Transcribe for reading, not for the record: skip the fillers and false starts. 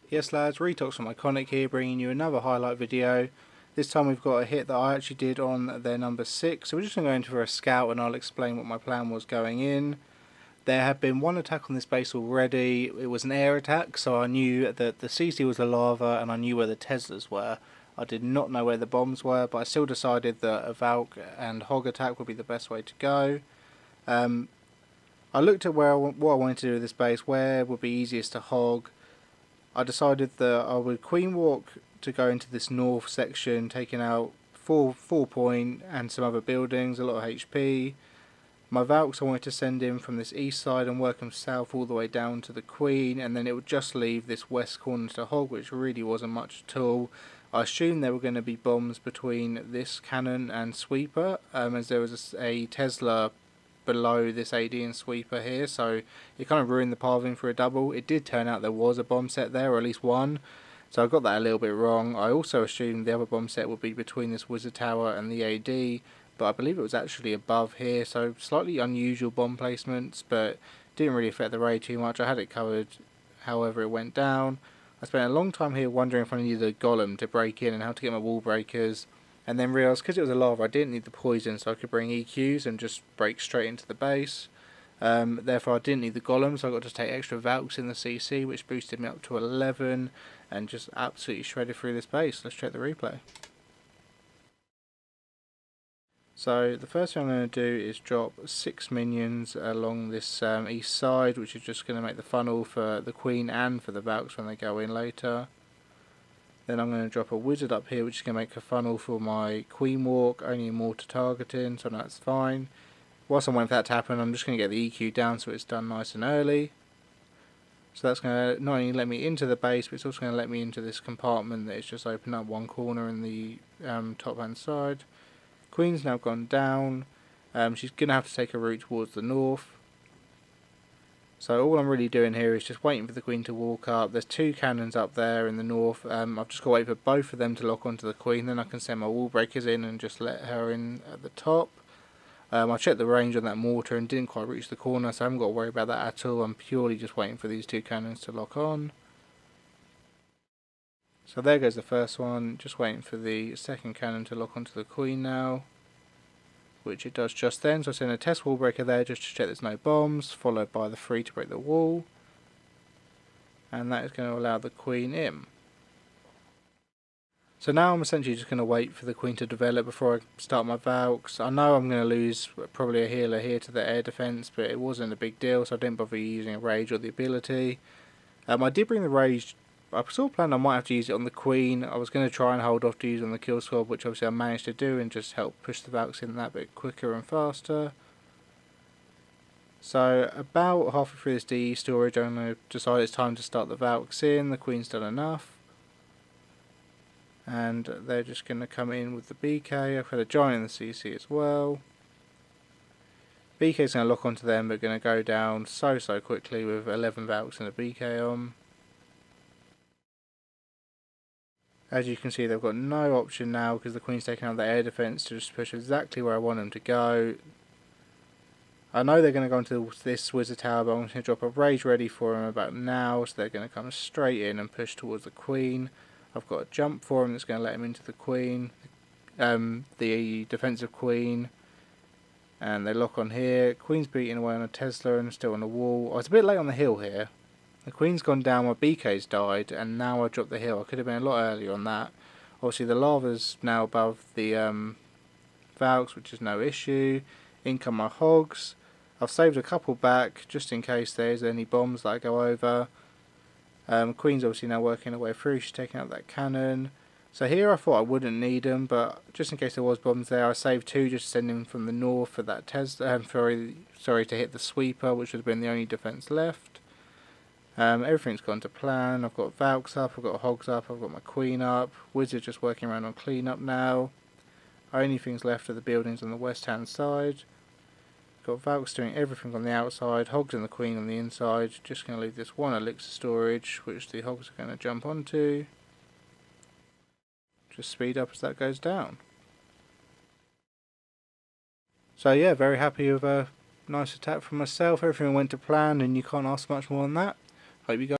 Yes lads, Retox from iKonik here, bringing you another highlight video. This time we've got a hit that I actually did on their number 6, so we're just going to go in for a scout and I'll explain what my plan was going in. There had been one attack on this base already. It was an air attack, so I knew that the CC was the lava and I knew where the Teslas were. I did not know where the bombs were, but I still decided that a Valk and Hog attack would be the best way to go. I looked at what I wanted to do with this base, where would be easiest to hog. I decided that I would queen walk to go into this north section, taking out 4 point and some other buildings, a lot of HP. My Valks I wanted to send in from this east side and work them south all the way down to the queen, and then it would just leave this west corner to hog, which really wasn't much at all. I assumed there were going to be bombs between this cannon and sweeper, as there was a Tesla below this AD and sweeper here, so it kind of ruined the pathing for a double. It did turn out there was a bomb set there, or at least one, so I got that a little bit wrong. I also assumed the other bomb set would be between this wizard tower and the AD, but I believe it was actually above here, so slightly unusual bomb placements, but didn't really affect the raid too much. I had it covered however it went down. I spent a long time here wondering if I needed a golem to break in and how to get my wall breakers, and then realised because it was a lava I didn't need the poison, so I could bring EQs and just break straight into the base. Therefore I didn't need the golem, so I got to take extra Valks in the CC, which boosted me up to 11 and just absolutely shredded through this base. Let's check the replay. So the first thing I'm going to do is drop 6 minions along this east side, which is just going to make the funnel for the queen and for the Valks when they go in later. Then I'm going to drop a wizard up here, which is going to make a funnel for my queen walk, only mortar targeting, so that's fine. Whilst I'm waiting for that to happen, I'm just going to get the EQ down so it's done nice and early. So that's going to not only let me into the base, but it's also going to let me into this compartment that is just opened up one corner in the top hand side. Queen's now gone down. She's going to have to take a route towards the north. So all I'm really doing here is just waiting for the queen to walk up. There's 2 cannons up there in the north. I've just got to wait for both of them to lock onto the queen, then I can send my wall breakers in and just let her in at the top. I checked the range on that mortar and didn't quite reach the corner, so I haven't got to worry about that at all. I'm purely just waiting for these 2 cannons to lock on. So there goes the first one, just waiting for the second cannon to lock onto the queen now, which it does just then. So I send a test wall breaker there just to check there's no bombs, followed by the 3 to break the wall, and that is going to allow the queen in. So now I'm essentially just going to wait for the queen to develop before I start my Valks. I know I'm going to lose probably a healer here to the air defense, but it wasn't a big deal, so I didn't bother using a rage or the ability. I did bring the rage. I sort of planned I might have to use it on the queen. I was going to try and hold off to use it on the kill squad, which obviously I managed to do and just help push the Valks in that bit quicker and faster. So about halfway through this DE storage, I'm going to decide it's time to start the Valks in. The queen's done enough, and they're just going to come in with the BK. I've had a giant in the CC as well. BK's going to lock onto them, but going to go down so quickly with 11 Valks and a BK on. As you can see, they've got no option now because the queen's taken out the air defense to just push exactly where I want them to go. I know they're going to go into this wizard tower, but I'm going to drop a rage ready for them about now, so they're going to come straight in and push towards the queen. I've got a jump for them that's going to let them into the queen, the defensive queen, and they lock on here. Queen's beating away on a Tesla and still on the wall. I was a bit late on the hill here. The queen's gone down, my BK's died, and now I dropped the hill. I could have been a lot earlier on that. Obviously the lava's now above the Valks, which is no issue. In come my hogs. I've saved a couple back just in case there's any bombs that I go over. Queen's obviously now working her way through. She's taking out that cannon. So here I thought I wouldn't need them, but just in case there was bombs there, I saved 2 just to send them from the north for that sorry, to hit the sweeper, which would have been the only defense left. Everything's gone to plan. I've got Valks up, I've got Hogs up, I've got my Queen up. Wizard just working around on cleanup now. Only things left are the buildings on the west hand side. Got Valks doing everything on the outside, Hogs and the Queen on the inside. Just going to leave this one elixir storage, which the Hogs are going to jump onto. Just speed up as that goes down. So yeah, very happy with a nice attack from myself. Everything went to plan and you can't ask much more than that. Hope you guys